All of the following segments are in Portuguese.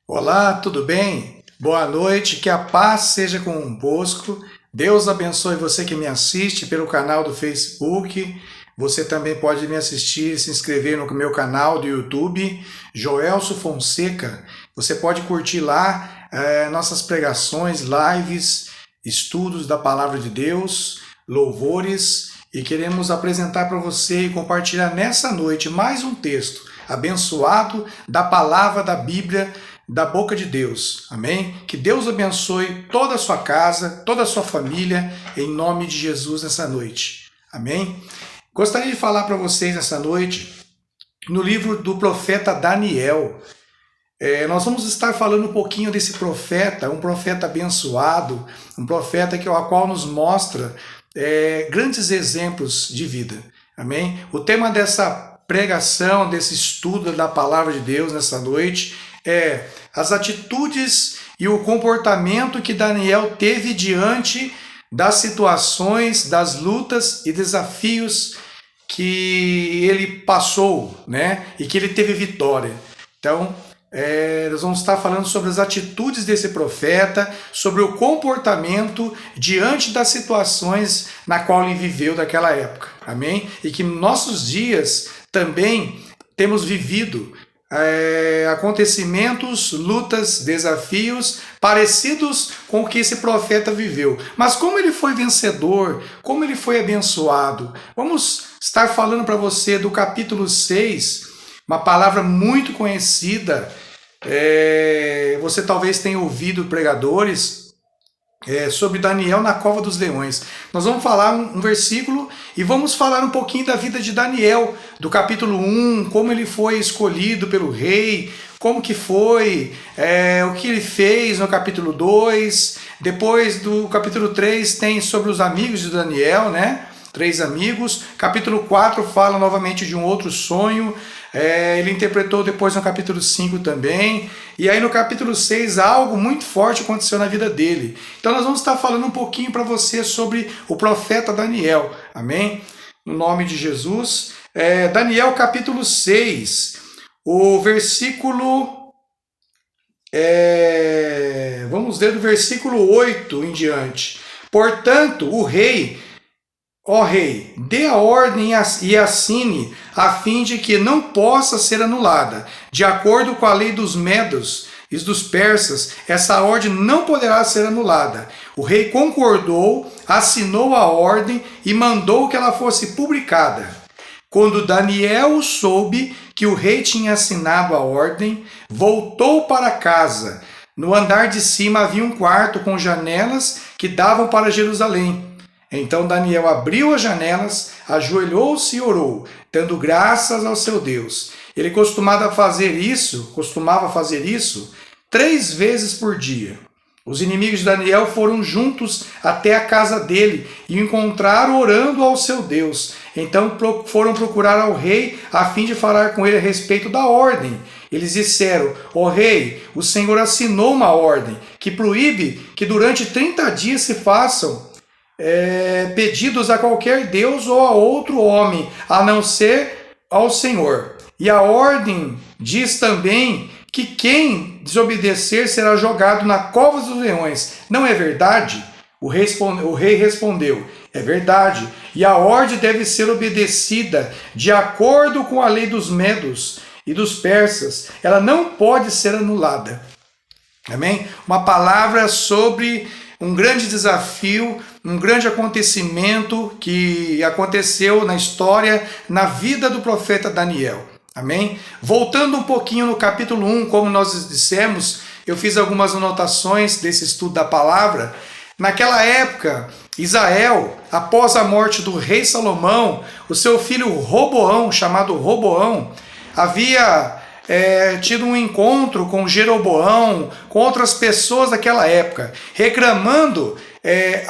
Olá, tudo bem? Boa noite, que a paz seja convosco. Deus abençoe você que me assiste pelo canal do Facebook. Você também pode me assistir, se inscrever no meu canal do YouTube, Joelso Fonseca. Você pode curtir lá nossas pregações, lives, estudos da Palavra de Deus, louvores. E queremos apresentar para você e compartilhar nessa noite mais um texto abençoado da Palavra da Bíblia, da boca de Deus, amém? Que Deus abençoe toda a sua casa, toda a sua família, em nome de Jesus nessa noite, amém? Gostaria de falar para vocês nessa noite, no livro do profeta Daniel. Nós vamos estar falando um pouquinho desse profeta, um profeta abençoado, um profeta a qual nos mostra grandes exemplos de vida, amém? O tema dessa pregação, desse estudo da palavra de Deus nessa noite é as atitudes e o comportamento que Daniel teve diante das situações, das lutas e desafios que ele passou, né? E que ele teve vitória. Então, nós vamos estar falando sobre as atitudes desse profeta, sobre o comportamento diante das situações na qual ele viveu daquela época. Amém? E que nos nossos dias também temos vivido acontecimentos, lutas, desafios parecidos com o que esse profeta viveu. Mas como ele foi vencedor, como ele foi abençoado? Vamos estar falando para você do capítulo 6, uma palavra muito conhecida. Você talvez tenha ouvido pregadores sobre Daniel na cova dos leões. Nós vamos falar um versículo e vamos falar um pouquinho da vida de Daniel, do capítulo 1, como ele foi escolhido pelo rei, como que foi, o que ele fez no capítulo 2, depois do capítulo 3 tem sobre os amigos de Daniel, né? 3 amigos. Capítulo 4 fala novamente de um outro sonho. Ele interpretou depois no capítulo 5 também. E aí no capítulo 6 algo muito forte aconteceu na vida dele. Então nós vamos estar falando um pouquinho para você sobre o profeta Daniel. Amém? No nome de Jesus. Daniel capítulo 6. O versículo... vamos ler do versículo 8 em diante. Portanto, o rei... Ó rei, dê a ordem e assine, a fim de que não possa ser anulada. De acordo com a lei dos medos e dos persas, essa ordem não poderá ser anulada. O rei concordou, assinou a ordem e mandou que ela fosse publicada. Quando Daniel soube que o rei tinha assinado a ordem, voltou para casa. No andar de cima havia um quarto com janelas que davam para Jerusalém. Então Daniel abriu as janelas, ajoelhou-se e orou, dando graças ao seu Deus. Ele costumava fazer isso 3 vezes por dia. Os inimigos de Daniel foram juntos até a casa dele e o encontraram orando ao seu Deus. Então foram procurar ao rei a fim de falar com ele a respeito da ordem. Eles disseram: ó rei, o Senhor assinou uma ordem que proíbe que durante 30 dias se façam pedidos a qualquer Deus ou a outro homem, a não ser ao Senhor. E a ordem diz também que quem desobedecer será jogado na cova dos leões. Não é verdade? O rei respondeu: é verdade, e a ordem deve ser obedecida de acordo com a lei dos medos e dos persas. Ela não pode ser anulada. Amém? Uma palavra sobre um grande desafio, um grande acontecimento que aconteceu na história, na vida do profeta Daniel. Amém? Voltando um pouquinho no capítulo 1, como nós dissemos, eu fiz algumas anotações desse estudo da palavra. Naquela época, Israel, após a morte do rei Salomão, o seu filho Roboão, chamado Roboão, havia tido um encontro com Jeroboão, com outras pessoas daquela época, reclamando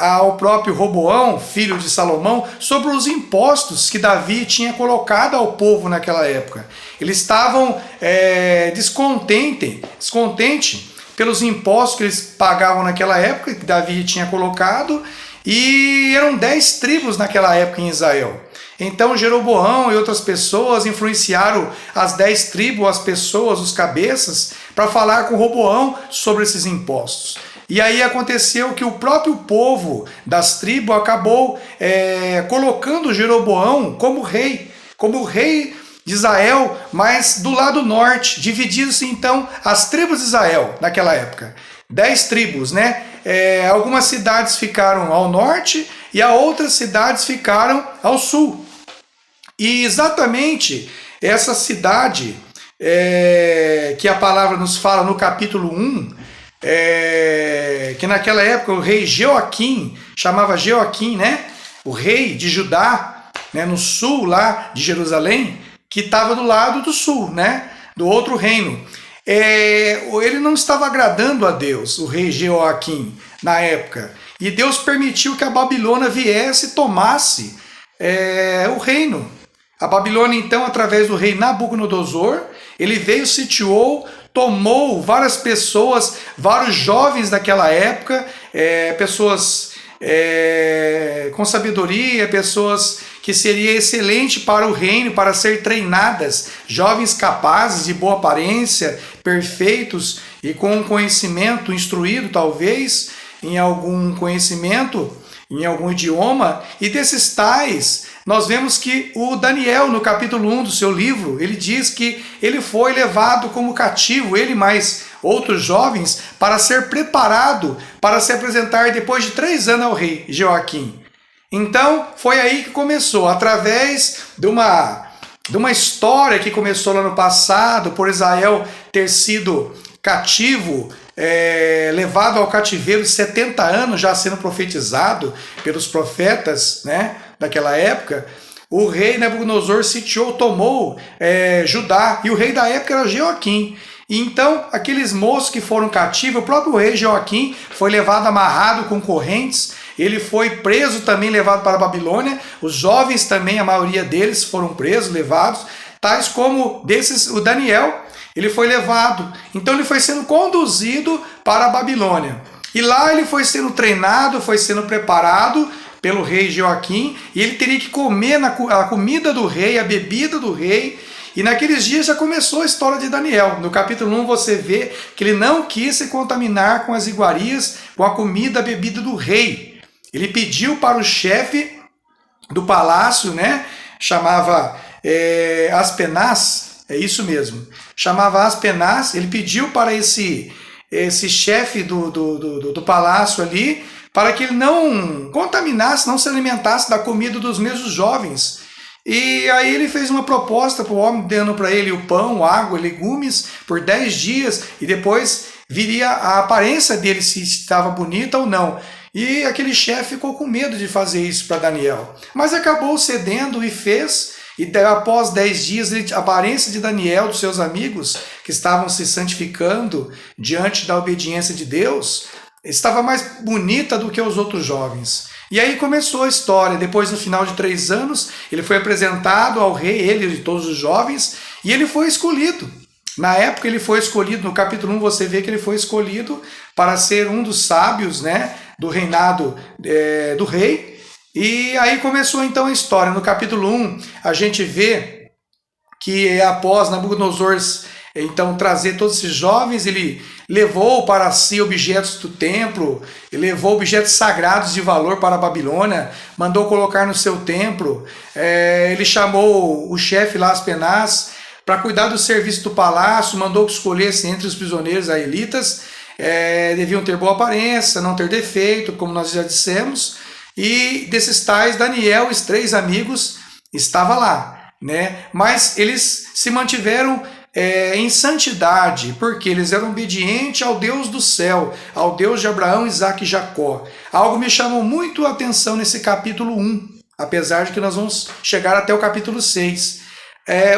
ao próprio Roboão, filho de Salomão, sobre os impostos que Davi tinha colocado ao povo naquela época. Eles estavam descontentes pelos impostos que eles pagavam naquela época, que Davi tinha colocado, e eram 10 tribos naquela época em Israel. Então Jeroboão e outras pessoas influenciaram as 10 tribos, as pessoas, os cabeças, para falar com Roboão sobre esses impostos. E aí aconteceu que o próprio povo das tribos acabou colocando Jeroboão como rei de Israel, mas do lado norte. Dividindo-se então as tribos de Israel naquela época. 10 tribos, né? Algumas cidades ficaram ao norte e outras cidades ficaram ao sul. E exatamente essa cidade que a palavra nos fala no capítulo 1, que naquela época o rei Jeoaquim, chamava Jeoaquim, né? O rei de Judá, né? No sul lá de Jerusalém, que estava do lado do sul, né? Do outro reino. Ele não estava agradando a Deus, o rei Jeoaquim, na época. E Deus permitiu que a Babilônia viesse e tomasse o reino. A Babilônia, então, através do rei Nabucodonosor, ele veio, sitiou, tomou várias pessoas, vários jovens daquela época, pessoas com sabedoria, pessoas que seria excelente para o reino, para ser treinadas, jovens capazes, de boa aparência, perfeitos e com conhecimento, instruído talvez, em algum conhecimento, em algum idioma, e desses tais, nós vemos que o Daniel, no capítulo 1 do seu livro, ele diz que ele foi levado como cativo, ele mais outros jovens, para ser preparado para se apresentar depois de 3 anos ao rei Jeoaquim. Então, foi aí que começou, através de uma história que começou lá no passado, por Israel ter sido cativo, levado ao cativeiro 70 anos, já sendo profetizado pelos profetas, né, daquela época. O rei Nabucodonosor sitiou, tomou Judá, e o rei da época era Jeoaquim. E então, aqueles moços que foram cativos, o próprio rei Jeoaquim foi levado amarrado com correntes, ele foi preso também, levado para a Babilônia, os jovens também, a maioria deles foram presos, levados, tais como desses, o Daniel, ele foi levado. Então ele foi sendo conduzido para a Babilônia. E lá ele foi sendo treinado, foi sendo preparado pelo rei Jeoaquim, e ele teria que comer a comida do rei, a bebida do rei. E naqueles dias já começou a história de Daniel. No capítulo 1 você vê que ele não quis se contaminar com as iguarias, com a comida, a bebida do rei. Ele pediu para o chefe do palácio, né? Chamava Aspenaz, é isso mesmo. Chamava Aspenaz, ele pediu para esse chefe do palácio ali, para que ele não contaminasse, não se alimentasse da comida dos mesmos jovens. E aí ele fez uma proposta para o homem, dando para ele o pão, água, legumes, por 10 dias, e depois viria a aparência dele, se estava bonita ou não. E aquele chefe ficou com medo de fazer isso para Daniel. Mas acabou cedendo e fez. E após 10 dias, a aparência de Daniel, dos seus amigos, que estavam se santificando diante da obediência de Deus, estava mais bonita do que os outros jovens. E aí começou a história. Depois, no final de 3 anos, ele foi apresentado ao rei, ele e todos os jovens, e ele foi escolhido. Na época ele foi escolhido, no capítulo 1 você vê que ele foi escolhido para ser um dos sábios, né, do reinado do rei. E aí começou então a história. No capítulo 1 a gente vê que após Nabucodonosor então trazer todos esses jovens, ele levou para si objetos do templo, ele levou objetos sagrados de valor para a Babilônia, mandou colocar no seu templo. Ele chamou o chefe lá, Aspenaz, para cuidar do serviço do palácio, mandou que escolhessem entre os prisioneiros israelitas, deviam ter boa aparência, não ter defeito, como nós já dissemos, e desses tais, Daniel, os 3 amigos, estava lá, né? Mas eles se mantiveram em santidade, porque eles eram obedientes ao Deus do céu, ao Deus de Abraão, Isaque e Jacó. Algo me chamou muito a atenção nesse capítulo 1, apesar de que nós vamos chegar até o capítulo 6.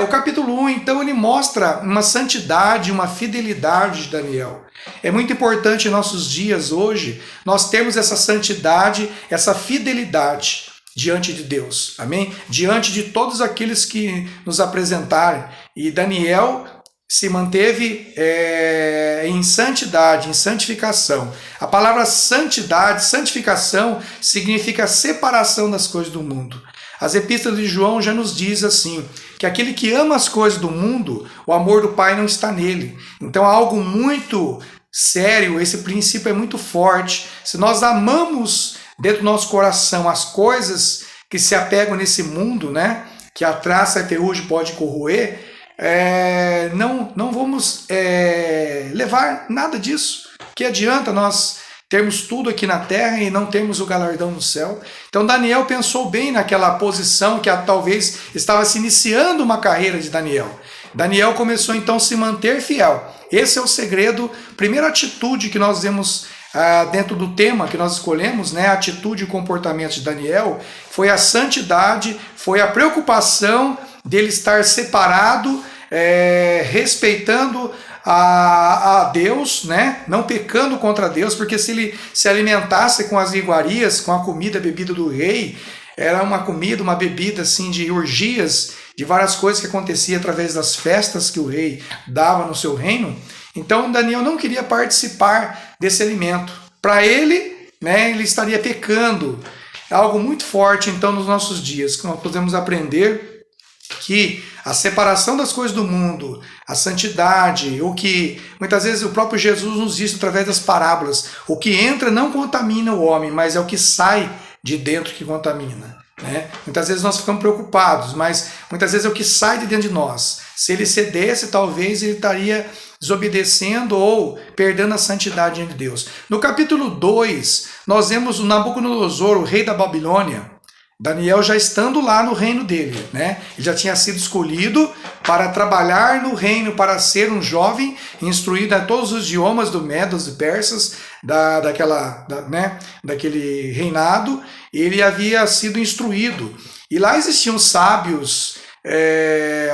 O capítulo 1, então, ele mostra uma santidade, uma fidelidade de Daniel. É muito importante em nossos dias hoje, nós termos essa santidade, essa fidelidade diante de Deus, amém? Diante de todos aqueles que nos apresentarem. E Daniel se manteve em santidade, em santificação. A palavra santidade, santificação, significa separação das coisas do mundo. As epístolas de João já nos diz assim, que aquele que ama as coisas do mundo, o amor do Pai não está nele. Então, é algo muito sério, esse princípio é muito forte. Se nós amamos dentro do nosso coração as coisas que se apegam nesse mundo, né, que a traça e a ferrugem pode corroer, não vamos levar nada disso. Que adianta nós termos tudo aqui na terra e não termos o galardão no céu? Então Daniel pensou bem naquela posição que talvez estava se iniciando uma carreira de Daniel. Daniel começou então a se manter fiel. Esse é o segredo, primeira atitude que nós vemos dentro do tema que nós escolhemos, né, a atitude e comportamento de Daniel, foi a santidade, foi a preocupação dele estar separado, respeitando a Deus, né, não pecando contra Deus, porque se ele se alimentasse com as iguarias, com a comida, a bebida do rei, era uma comida, uma bebida assim de orgias, de várias coisas que acontecia através das festas que o rei dava no seu reino. Então Daniel não queria participar desse alimento. Para ele, né, ele estaria pecando. É algo muito forte então nos nossos dias, que nós podemos aprender que a separação das coisas do mundo, a santidade, o que muitas vezes o próprio Jesus nos diz através das parábolas, o que entra não contamina o homem, mas é o que sai de dentro que contamina. Né? Muitas vezes nós ficamos preocupados, mas muitas vezes é o que sai de dentro de nós. Se ele cedesse, talvez ele estaria desobedecendo ou perdendo a santidade diante de Deus. No capítulo 2, nós vemos o Nabucodonosor, o rei da Babilônia, Daniel já estando lá no reino dele, né? Ele já tinha sido escolhido para trabalhar no reino, para ser um jovem instruído a todos os idiomas do Medos e Persas, daquele reinado. Ele havia sido instruído. E lá existiam sábios,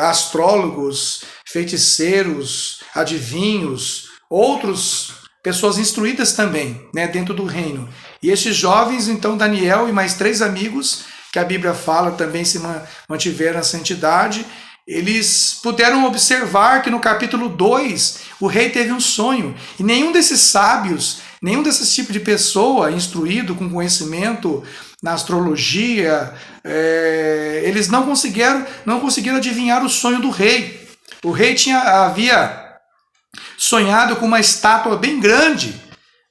astrólogos, feiticeiros, adivinhos, outras pessoas instruídas também, né, dentro do reino. E estes jovens, então, Daniel e mais 3 amigos, que a Bíblia fala também se mantiveram na santidade, eles puderam observar que no capítulo 2 o rei teve um sonho. E nenhum desses sábios, nenhum desses tipos de pessoa instruído com conhecimento na astrologia, eles não conseguiram adivinhar o sonho do rei. O rei havia sonhado com uma estátua bem grande,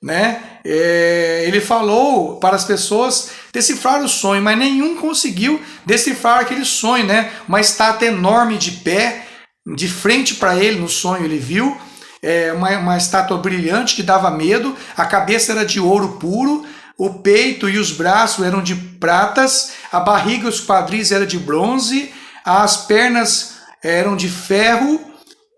né? Ele falou para as pessoas decifrar o sonho, mas nenhum conseguiu decifrar aquele sonho, né? Uma estátua enorme de pé, de frente para ele no sonho ele viu, uma estátua brilhante que dava medo, a cabeça era de ouro puro, o peito e os braços eram de pratas, a barriga e os quadris eram de bronze, as pernas eram de ferro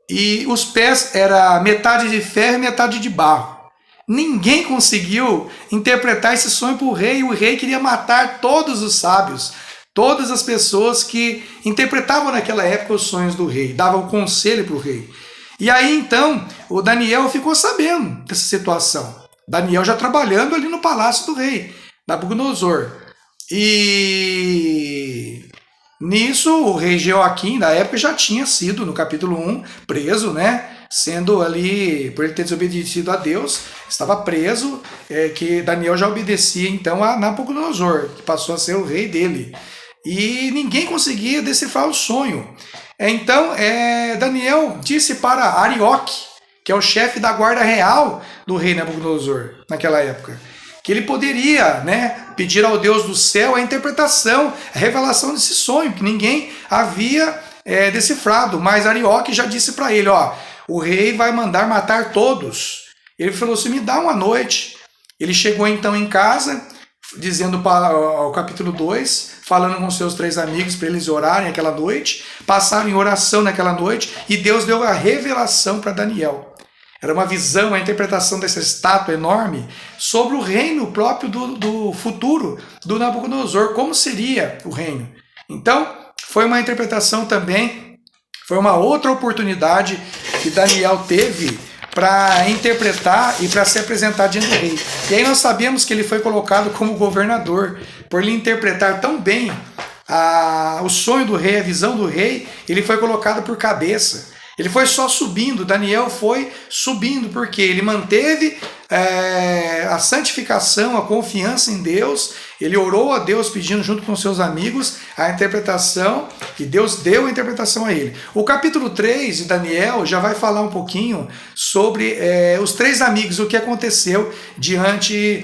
e os pés era metade de ferro e metade de barro. Ninguém conseguiu interpretar esse sonho para o rei. O rei queria matar todos os sábios, todas as pessoas que interpretavam naquela época os sonhos do rei, davam conselho para o rei. E aí então o Daniel ficou sabendo dessa situação. Daniel já trabalhando ali no palácio do rei, Nabucodonosor. E nisso o rei Jeoaquim, na época, já tinha sido, no capítulo 1, preso, né? Sendo ali, por ele ter desobedecido a Deus, estava preso, que Daniel já obedecia então a Nabucodonosor, que passou a ser o rei dele. E ninguém conseguia decifrar o sonho. Então, Daniel disse para Arioque, que é o chefe da guarda real do rei Nabucodonosor, naquela época, que ele poderia, né, pedir ao Deus do céu a interpretação, a revelação desse sonho, que ninguém havia decifrado. Mas Arioque já disse para ele, o rei vai mandar matar todos. Ele falou assim, me dá uma noite. Ele chegou então em casa, dizendo para o capítulo 2, falando com seus 3 amigos para eles orarem aquela noite, passaram em oração naquela noite, e Deus deu a revelação para Daniel. Era uma visão, a interpretação dessa estátua enorme sobre o reino próprio do futuro do Nabucodonosor, como seria o reino. Então, foi uma interpretação também, foi uma outra oportunidade que Daniel teve para interpretar e para se apresentar diante do rei. E aí nós sabemos que ele foi colocado como governador, por ele interpretar tão bem o sonho do rei, a visão do rei, ele foi colocado por cabeça. Ele foi só subindo, Daniel foi subindo, porque ele manteve a santificação, a confiança em Deus, ele orou a Deus pedindo junto com seus amigos a interpretação, e Deus deu a interpretação a ele. O capítulo 3 de Daniel já vai falar um pouquinho sobre os 3 amigos, o que aconteceu diante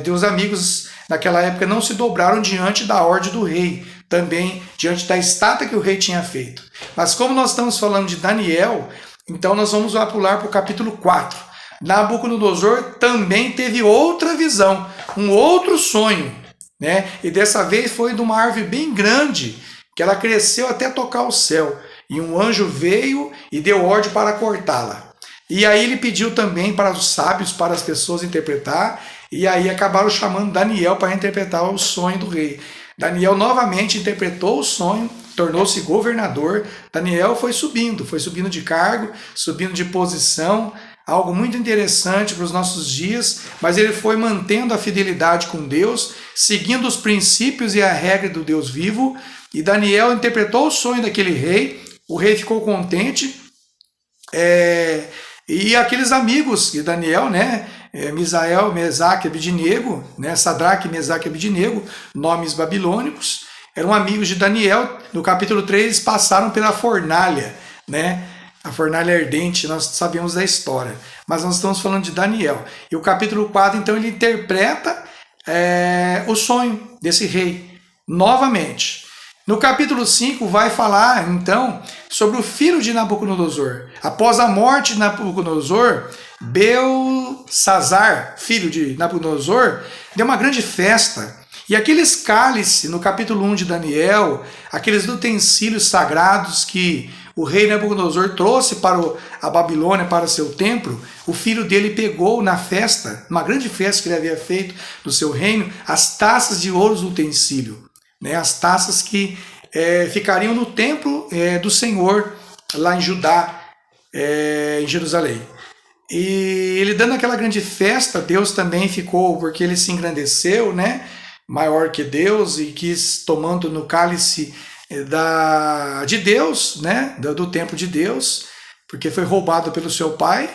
dos amigos naquela época não se dobraram diante da ordem do rei, também diante da estátua que o rei tinha feito. Mas como nós estamos falando de Daniel, então nós vamos lá pular para o capítulo 4. Nabucodonosor também teve outra visão, um outro sonho, né? E dessa vez foi de uma árvore bem grande, que ela cresceu até tocar o céu. E um anjo veio e deu ordem para cortá-la. E aí ele pediu também para os sábios, para as pessoas interpretar, e aí acabaram chamando Daniel para interpretar o sonho do rei. Daniel novamente interpretou o sonho, tornou-se governador. Daniel foi subindo de cargo, subindo de posição, algo muito interessante para os nossos dias, mas ele foi mantendo a fidelidade com Deus, seguindo os princípios e a regra do Deus vivo, e Daniel interpretou o sonho daquele rei, o rei ficou contente, e aqueles amigos de Daniel, né, Misael, Mesaque e Abidnego, né, Sadraque, Mesaque e Abidnego, nomes babilônicos, eram amigos de Daniel. No capítulo 3 eles passaram pela fornalha, né, a fornalha ardente, nós sabemos da história, mas nós estamos falando de Daniel. E o capítulo 4, então, ele interpreta o sonho desse rei, novamente. No capítulo 5 vai falar, então, sobre o filho de Nabucodonosor. Após a morte de Nabucodonosor, Belsazar, filho de Nabucodonosor, deu uma grande festa. E aqueles cálices, no capítulo 1 de Daniel, aqueles utensílios sagrados que o rei Nabucodonosor trouxe para a Babilônia, para seu templo, o filho dele pegou na festa, uma grande festa que ele havia feito no seu reino, as taças de ouro do utensílio, né, as taças que ficariam no templo do Senhor, lá em Judá, em Jerusalém. E ele dando aquela grande festa, Deus também ficou, porque ele se engrandeceu, né, maior que Deus, e quis, tomando no cálice de Deus, né, do templo de Deus, porque foi roubado pelo seu pai,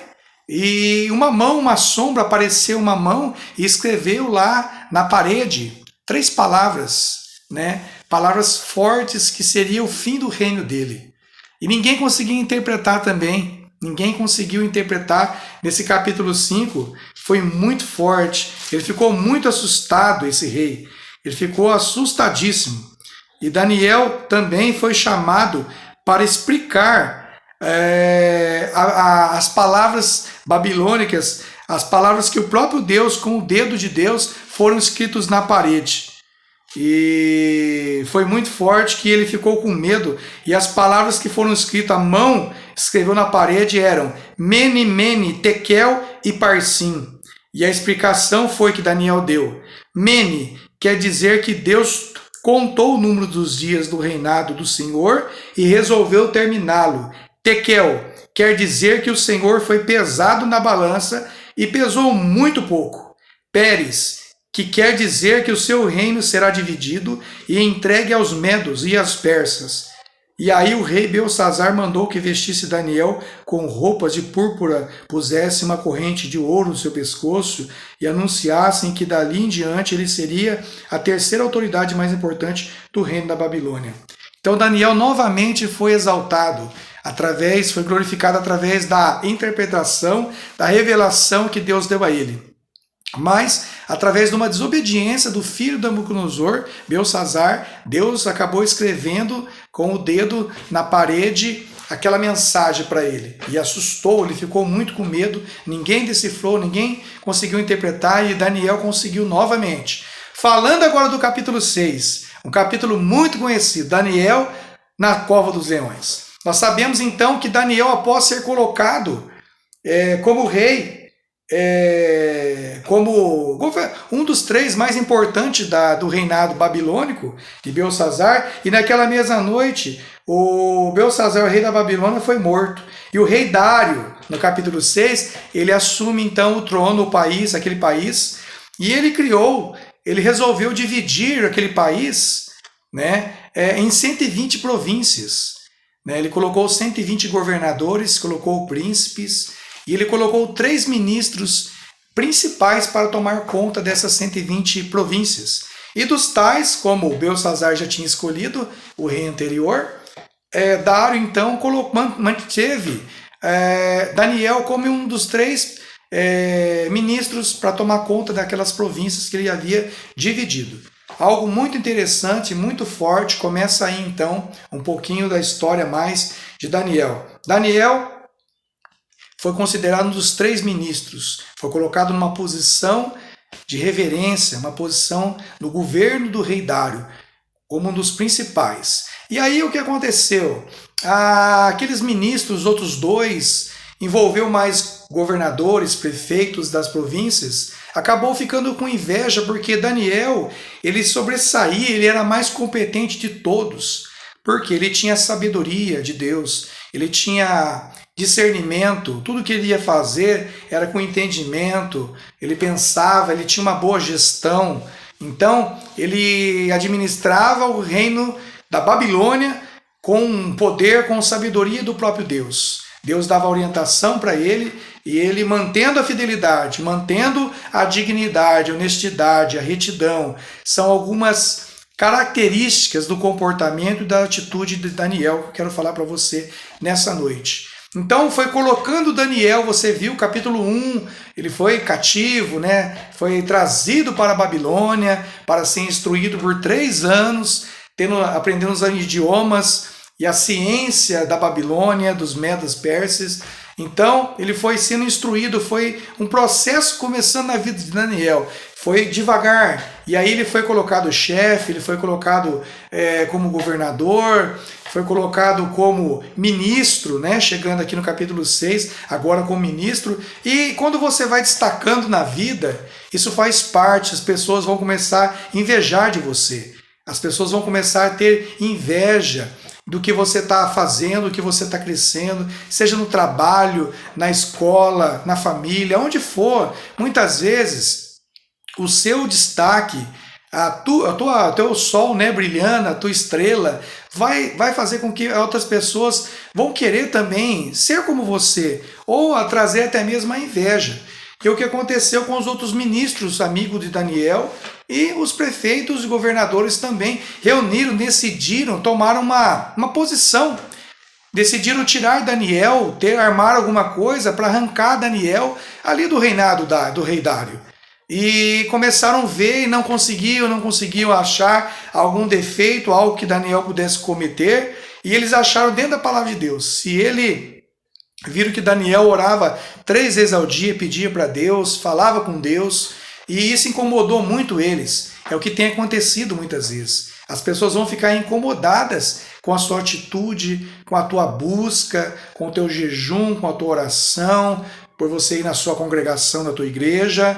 e uma sombra, apareceu uma mão e escreveu lá na parede 3 palavras, né, palavras fortes que seria o fim do reino dele. E ninguém conseguia interpretar também, ninguém conseguiu interpretar. Nesse capítulo 5, foi muito forte, ele ficou muito assustado, esse rei, ele ficou assustadíssimo. E Daniel também foi chamado para explicar as palavras babilônicas, as palavras que o próprio Deus, com o dedo de Deus, foram escritos na parede. E foi muito forte, que ele ficou com medo, e as palavras que foram escritas, a mão escreveu na parede, eram Mene, Mene, Tekel e Parsim. E a explicação foi que Daniel deu. Mene quer dizer que Deus contou o número dos dias do reinado do Senhor e resolveu terminá-lo. Tekel quer dizer que o Senhor foi pesado na balança e pesou muito pouco. Pérez, que quer dizer que o seu reino será dividido e entregue aos medos e aos persas. E aí o rei Belsazar mandou que vestisse Daniel com roupas de púrpura, pusesse uma corrente de ouro no seu pescoço e anunciassem que dali em diante ele seria a terceira autoridade mais importante do reino da Babilônia. Então Daniel novamente foi exaltado, foi glorificado através da interpretação, da revelação que Deus deu a ele. Mas, através de uma desobediência do filho de Nabucodonosor, Belsazar, Deus acabou escrevendo com o dedo na parede aquela mensagem para ele. E assustou, ele ficou muito com medo, ninguém decifrou, ninguém conseguiu interpretar, e Daniel conseguiu novamente. Falando agora do capítulo 6, um capítulo muito conhecido, Daniel na cova dos leões. Nós sabemos então que Daniel, após ser colocado como rei, como um dos 3 mais importantes do reinado babilônico de Belsazar, e naquela mesma noite o Belsazar, o rei da Babilônia, foi morto, e o rei Dário, no capítulo 6, ele assume então o trono, aquele país, e ele resolveu dividir aquele país, né, em 120 províncias, né? Ele colocou 120 governadores, colocou príncipes, e ele colocou 3 ministros principais para tomar conta dessas 120 províncias. E dos tais, como Belsassar já tinha escolhido, o rei anterior, Dário então manteve Daniel como um dos 3 ministros para tomar conta daquelas províncias que ele havia dividido. Algo muito interessante, muito forte, começa aí então um pouquinho da história mais de Daniel. Daniel foi considerado um dos 3 ministros, foi colocado numa posição de reverência, uma posição no governo do rei Dário, como um dos principais. E aí o que aconteceu? Aqueles ministros, outros 2, envolveu mais governadores, prefeitos das províncias, acabou ficando com inveja porque Daniel, ele sobressaía, ele era mais competente de todos, porque ele tinha sabedoria de Deus, ele tinha discernimento, tudo que ele ia fazer era com entendimento, ele pensava, ele tinha uma boa gestão. Então, ele administrava o reino da Babilônia com poder, com sabedoria do próprio Deus. Deus dava orientação para ele e ele, mantendo a fidelidade, mantendo a dignidade, a honestidade, a retidão, são algumas características do comportamento e da atitude de Daniel que eu quero falar para você nessa noite. Então foi colocando Daniel, você viu capítulo 1, ele foi cativo, né? Foi trazido para a Babilônia para ser instruído por 3 anos, aprendendo os idiomas e a ciência da Babilônia, dos medas persas. Então ele foi sendo instruído, foi um processo começando na vida de Daniel. Foi devagar, e aí ele foi colocado chefe, ele foi colocado como governador, foi colocado como ministro, né? Chegando aqui no capítulo 6, agora como ministro. E quando você vai destacando na vida, isso faz parte, as pessoas vão começar a invejar de você. As pessoas vão começar a ter inveja do que você está fazendo, do que você está crescendo, seja no trabalho, na escola, na família, onde for. Muitas vezes o seu destaque, teu sol, né, brilhando, a tua estrela, vai fazer com que outras pessoas vão querer também ser como você, ou a trazer até mesmo a inveja. Que é o que aconteceu com os outros ministros, amigos de Daniel, e os prefeitos e governadores também reuniram, decidiram, tomaram uma posição. Decidiram tirar Daniel, armar alguma coisa para arrancar Daniel ali do reinado do rei Dário. E começaram a ver e não conseguiam achar algum defeito, algo que Daniel pudesse cometer. E eles acharam dentro da palavra de Deus. Viram que Daniel orava 3 vezes ao dia, pedia para Deus, falava com Deus. E isso incomodou muito eles. É o que tem acontecido muitas vezes. As pessoas vão ficar incomodadas com a sua atitude, com a tua busca, com o teu jejum, com a tua oração, por você ir na sua congregação, na tua igreja.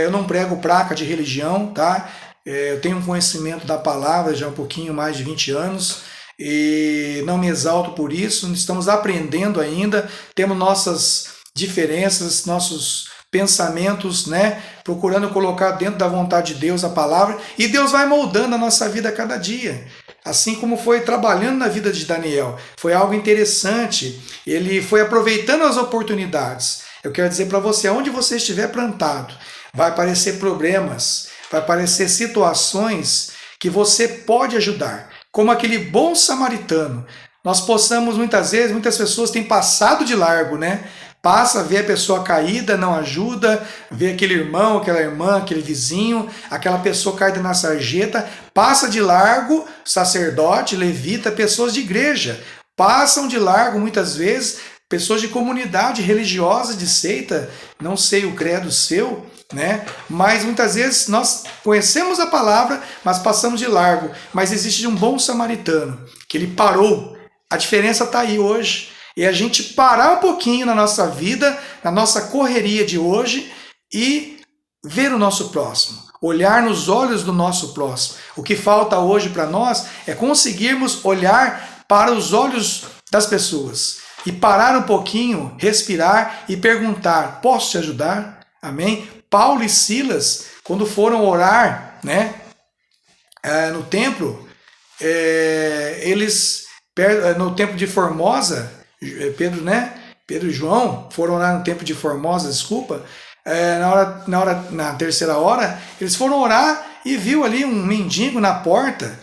Eu não prego placa de religião, tá? Eu tenho um conhecimento da palavra já há um pouquinho mais de 20 anos e não me exalto por isso. Estamos aprendendo ainda, temos nossas diferenças, nossos pensamentos, né? Procurando colocar dentro da vontade de Deus a palavra, e Deus vai moldando a nossa vida a cada dia. Assim como foi trabalhando na vida de Daniel. Foi algo interessante. Ele foi aproveitando as oportunidades. Eu quero dizer para você, onde você estiver plantado, vai aparecer problemas, vai aparecer situações que você pode ajudar. Como aquele bom samaritano. Nós possamos, muitas pessoas têm passado de largo, né? Passa, vê a pessoa caída, não ajuda, vê aquele irmão, aquela irmã, aquele vizinho, aquela pessoa caída na sarjeta, passa de largo, sacerdote, levita, pessoas de igreja, passam de largo muitas vezes, pessoas de comunidade religiosa, de seita, não sei o credo seu, né? Mas muitas vezes nós conhecemos a palavra, mas passamos de largo. Mas existe um bom samaritano, que ele parou. A diferença está aí hoje. E a gente parar um pouquinho na nossa vida, na nossa correria de hoje e ver o nosso próximo, olhar nos olhos do nosso próximo. O que falta hoje para nós é conseguirmos olhar para os olhos das pessoas e parar um pouquinho, respirar e perguntar: posso te ajudar? Amém? Paulo e Silas, quando foram orar, né, no templo, eles no templo de Formosa, Pedro, né? Pedro e João foram orar no templo de Formosa, desculpa, na terceira hora, eles foram orar e viu ali um mendigo na porta.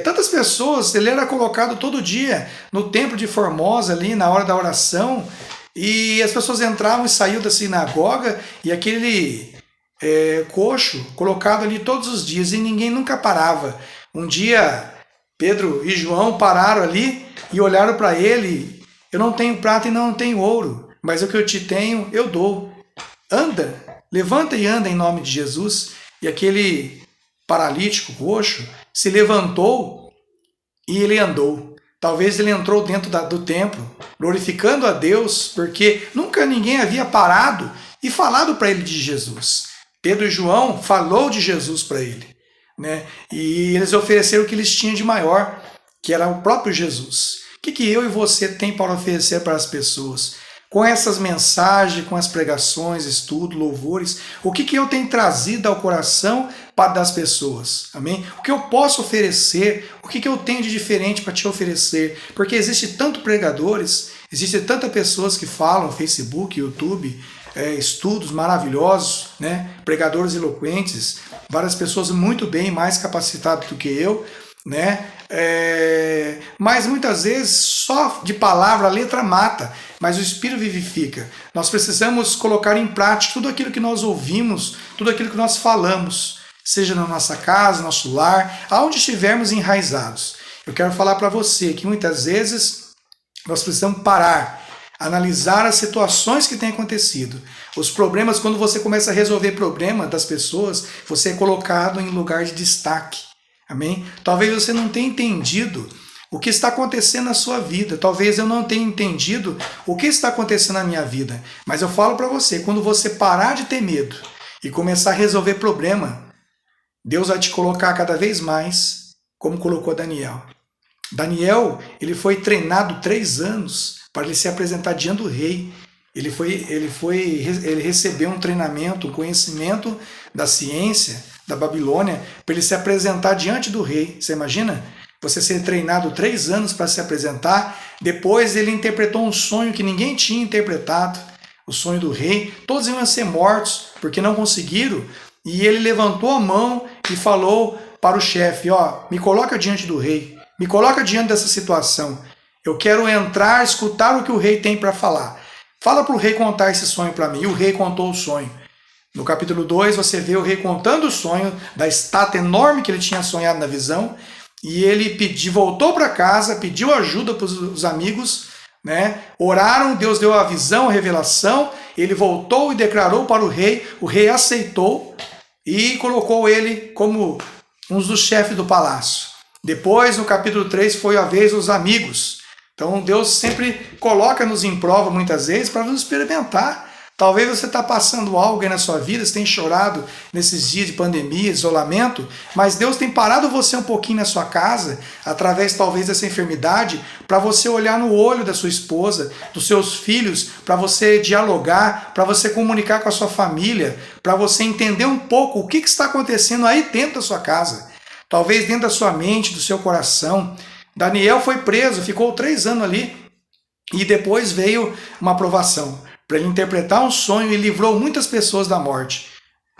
Tantas pessoas, ele era colocado todo dia no templo de Formosa ali na hora da oração, e as pessoas entravam e saíam da sinagoga, e aquele coxo colocado ali todos os dias, e ninguém nunca parava. Um dia Pedro e João pararam ali e olharam para ele: eu não tenho prata e não tenho ouro, mas o que eu te tenho eu dou. Anda, levanta e anda em nome de Jesus. E aquele paralítico coxo se levantou e ele andou. Talvez ele entrou dentro do templo, glorificando a Deus, porque nunca ninguém havia parado e falado para ele de Jesus. Pedro e João falou de Jesus para ele, né? E eles ofereceram o que eles tinham de maior, que era o próprio Jesus. O que eu e você tem para oferecer para as pessoas? Com essas mensagens, com as pregações, estudo, louvores, o que eu tenho trazido ao coração das pessoas? Amém? O que eu posso oferecer? O que eu tenho de diferente para te oferecer? Porque existe tanto pregadores, existe tanta pessoas que falam, Facebook, YouTube, estudos maravilhosos, né? Pregadores eloquentes, várias pessoas muito bem, mais capacitadas do que eu, né? Mas muitas vezes só de palavra a letra mata, mas o Espírito vivifica. Nós precisamos colocar em prática tudo aquilo que nós ouvimos, tudo aquilo que nós falamos, seja na nossa casa, nosso lar, aonde estivermos enraizados. Eu quero falar para você que muitas vezes nós precisamos parar, analisar as situações que têm acontecido. Os problemas, quando você começa a resolver problema das pessoas, você é colocado em lugar de destaque. Amém? Talvez você não tenha entendido o que está acontecendo na sua vida. Talvez eu não tenha entendido o que está acontecendo na minha vida. Mas eu falo para você, quando você parar de ter medo e começar a resolver problema, Deus vai te colocar cada vez mais como colocou Daniel. Daniel, ele foi treinado 3 anos para ele se apresentar diante do rei. Ele recebeu um treinamento, um conhecimento da ciência da Babilônia, para ele se apresentar diante do rei. Você imagina? Você ser treinado 3 anos para se apresentar. Depois ele interpretou um sonho que ninguém tinha interpretado, o sonho do rei. Todos iam ser mortos porque não conseguiram. E ele levantou a mão e falou para o chefe: me coloca diante do rei, me coloca diante dessa situação. Eu quero entrar, escutar o que o rei tem para falar. Fala para o rei contar esse sonho para mim. E o rei contou o sonho. No capítulo 2, você vê o rei contando o sonho da estátua enorme que ele tinha sonhado na visão. E ele voltou para casa, pediu ajuda para os amigos, né? Oraram, Deus deu a visão, a revelação. Ele voltou e declarou para o rei aceitou e colocou ele como um dos chefes do palácio. Depois, no capítulo 3, foi a vez dos amigos. Então Deus sempre coloca-nos em prova muitas vezes para nos experimentar. Talvez você está passando algo aí na sua vida, você tem chorado nesses dias de pandemia, isolamento, mas Deus tem parado você um pouquinho na sua casa, através talvez dessa enfermidade, para você olhar no olho da sua esposa, dos seus filhos, para você dialogar, para você comunicar com a sua família, para você entender um pouco o que está acontecendo aí dentro da sua casa, talvez dentro da sua mente, do seu coração. Daniel foi preso, ficou 3 anos ali, e depois veio uma aprovação para ele interpretar um sonho e livrou muitas pessoas da morte.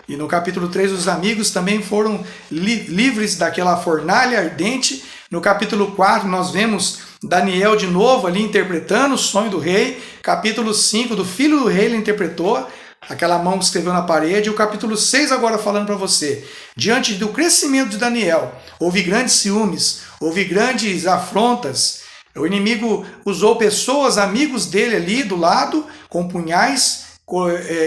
E no capítulo 3, os amigos também foram livres daquela fornalha ardente. No capítulo 4, nós vemos Daniel de novo ali interpretando o sonho do rei. Capítulo 5, do filho do rei, ele interpretou aquela mão que escreveu na parede. E o capítulo 6 agora falando para você. Diante do crescimento de Daniel, houve grandes ciúmes, houve grandes afrontas. O inimigo usou pessoas, amigos dele ali do lado, com punhais,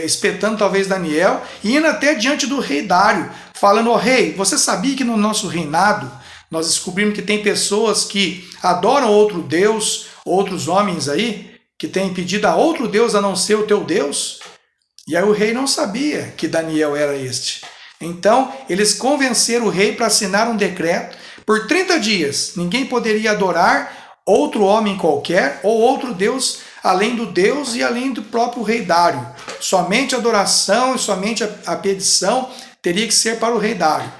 espetando talvez Daniel, e indo até diante do rei Dário, falando: rei, você sabia que no nosso reinado nós descobrimos que tem pessoas que adoram outro Deus, outros homens aí, que têm pedido a outro Deus a não ser o teu Deus? E aí o rei não sabia que Daniel era este. Então eles convenceram o rei para assinar um decreto. Por 30 dias ninguém poderia adorar outro homem qualquer ou outro Deus além do Deus e além do próprio rei Dário. Somente a adoração e somente a petição teria que ser para o rei Dário.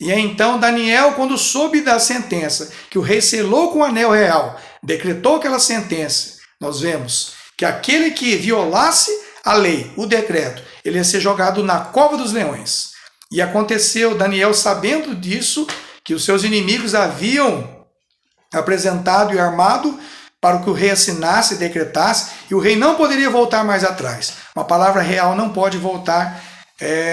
E aí então Daniel, quando soube da sentença, que o rei selou com o anel real, decretou aquela sentença, nós vemos que aquele que violasse a lei, o decreto, ele ia ser jogado na cova dos leões. E aconteceu, Daniel, sabendo disso, que os seus inimigos haviam apresentado e armado para que o rei assinasse e decretasse, e o rei não poderia voltar mais atrás. Uma palavra real não pode voltar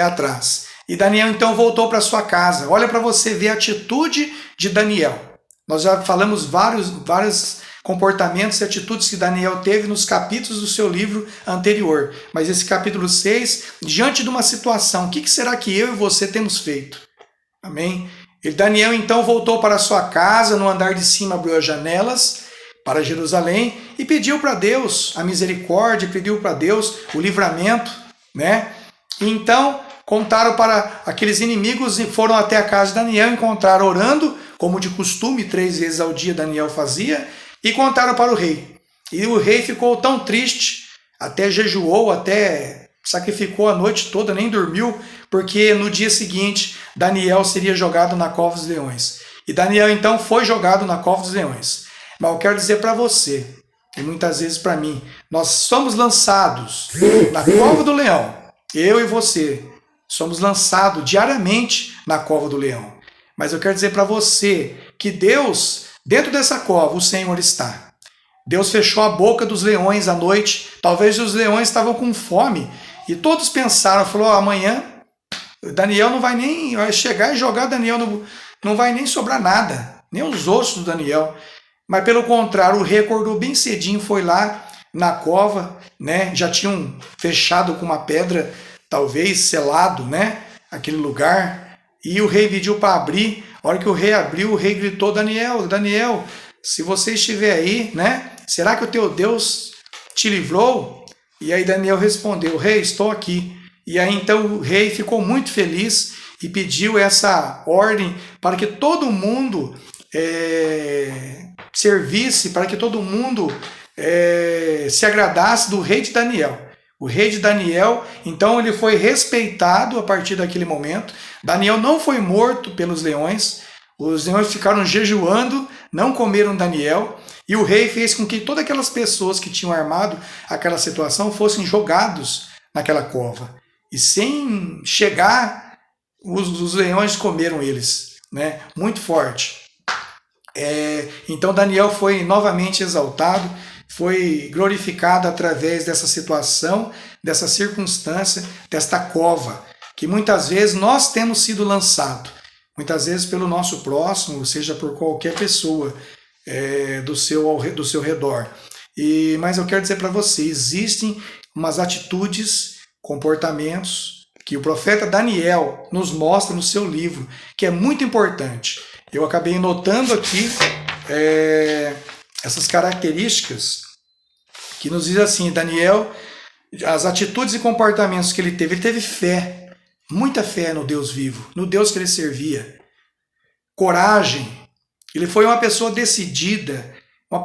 atrás. E Daniel então voltou para sua casa. Olha para você ver a atitude de Daniel. Nós já falamos vários comportamentos e atitudes que Daniel teve nos capítulos do seu livro anterior. Mas esse capítulo 6, diante de uma situação, o que será que eu e você temos feito? Amém? E Daniel então voltou para sua casa, no andar de cima abriu as janelas para Jerusalém e pediu para Deus a misericórdia, pediu para Deus o livramento, né? E então contaram para aqueles inimigos e foram até a casa de Daniel, encontraram orando, como de costume, 3 vezes ao dia Daniel fazia, e contaram para o rei. E o rei ficou tão triste, até jejuou, até sacrificou a noite toda, nem dormiu, porque no dia seguinte Daniel seria jogado na cova dos leões. E Daniel então foi jogado na cova dos leões. Mas eu quero dizer para você, e muitas vezes para mim, nós somos lançados na cova do leão, eu e você, somos lançados diariamente na cova do leão. Mas eu quero dizer para você que Deus, dentro dessa cova, o Senhor está. Deus fechou a boca dos leões à noite. Talvez os leões estavam com fome. E todos pensaram, falou, amanhã Daniel não vai nem vai chegar e jogar Daniel, não vai nem sobrar nada. Nem os ossos do Daniel. Mas pelo contrário, o rei acordou bem cedinho, foi lá na cova, né? Já tinham fechado com uma pedra, talvez selado, né? Aquele lugar. E o rei pediu para abrir. A hora que o rei abriu, o rei gritou, Daniel, Daniel, se você estiver aí, né? Será que o teu Deus te livrou? E aí Daniel respondeu, rei, estou aqui. E aí então o rei ficou muito feliz e pediu essa ordem para que todo mundo servisse, para que todo mundo se agradasse do rei de Daniel. O rei de Daniel, então ele foi respeitado a partir daquele momento. Daniel não foi morto pelos leões. Os leões ficaram jejuando, não comeram Daniel. E o rei fez com que todas aquelas pessoas que tinham armado aquela situação fossem jogados naquela cova. E sem chegar, os leões comeram eles, né? Muito forte. Então Daniel foi novamente exaltado, foi glorificado através dessa situação, dessa circunstância, desta cova, que muitas vezes nós temos sido lançados, muitas vezes pelo nosso próximo, ou seja, por qualquer pessoa do seu redor. Mas eu quero dizer para você, existem umas atitudes, comportamentos que o profeta Daniel nos mostra no seu livro, que é muito importante. Eu acabei notando aqui essas características que nos diz assim, Daniel, as atitudes e comportamentos que ele teve fé, muita fé no Deus vivo, no Deus que ele servia, coragem, ele foi uma pessoa decidida,